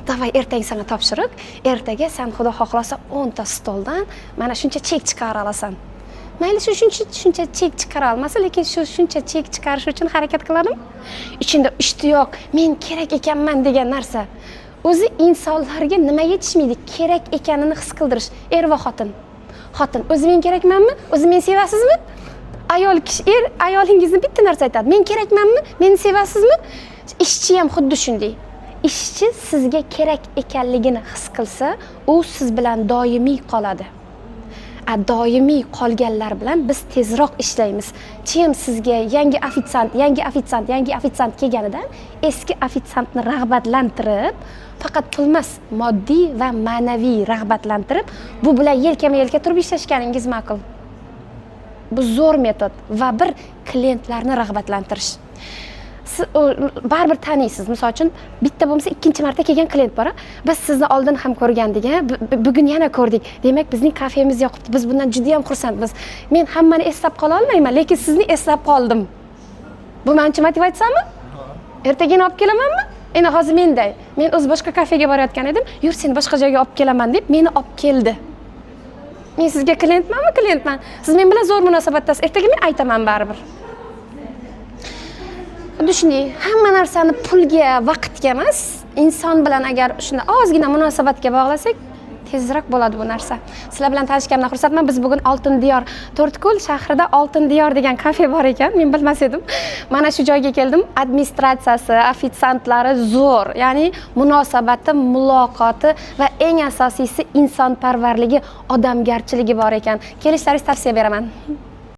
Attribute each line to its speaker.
Speaker 1: davay ertaga sana topshiriq, ertaga sen xudo xohlasa 10 ta stoldan mana shuncha chek chiqara olasan. Mayli shu shuncha chek chiqara olmasa, lekin shuncha chek chiqarish uchun harakat qiladim. Ichimda ishtiyoq, men kerak ekanman degan narsa. O'zi insonlarga nima yetishmaydi, kerak ekanini his qildirish. Er va xotin. Xotin, o'zi men kerakmanmi? O'zi meni sevasizmi? Ayol kishi, ayolingizni bitta narsa aytadi. Men kerakmanmi? Meni sevasizmi? Ishchi ham xuddi shunday. Ishchi sizga kerak ekanligini his qilsa, u siz bilan doimiy qoladi. Doimiy qolganlar bilan biz tezroq ishlaymiz. Kim sizga yangi ofitsiant kelganidan eski ofitsiantni rag'batlantirib, faqat pul emas, moddiy va ma'naviy rag'batlantirib, bu bilan yelkama-yelka turib ishlashganingiz ma'qul. Bu zo'r metod va bir klientlarni rag'batlantirish. Siz baribir taniysiz. Misol uchun bitta bo'lmasa ikkinchi marta kelgan klient bor. Biz sizni oldin ham ko'rgandik, bugun yana ko'rdik. Demak, bizning kafemiz yoqibdi. Biz bundan juda ham xursandmiz. Men hammani eslab qola olmayman, lekin sizni eslab qoldim. Bu menga motivatsiyami? Ertagini olib kelamanmi? Endi hozir menday. Men o'z boshqa kafega borayotgan edim. Yur, seni boshqa joyga olib kelaman deb meni olib keldi. Men sizga klientmanmi? Klientman. Siz men bilan zo'r munosabatdasiz. Ertaga men aytaman baribir. Xuddi shunday, hamma narsani pulga, vaqtga emas, inson bilan agar shuni ozgina munosabatga bog'lasak, tezroq bo'ladi bu narsa. Sizlar bilan tanishganimdan xursandman. Biz bugun Oltin diyor, To'rtko'l shahrida Oltin diyor degan kafe bor ekan. Men bilmas edim. Mana shu joyga keldim. Administratsiyasi, ofitsiantlari zo'r. Ya'ni munosabati, muloqoti va eng asosiysi insonparvarligi, odamgarchiligi bor ekan. Kelishlaringizni tavsiya beraman.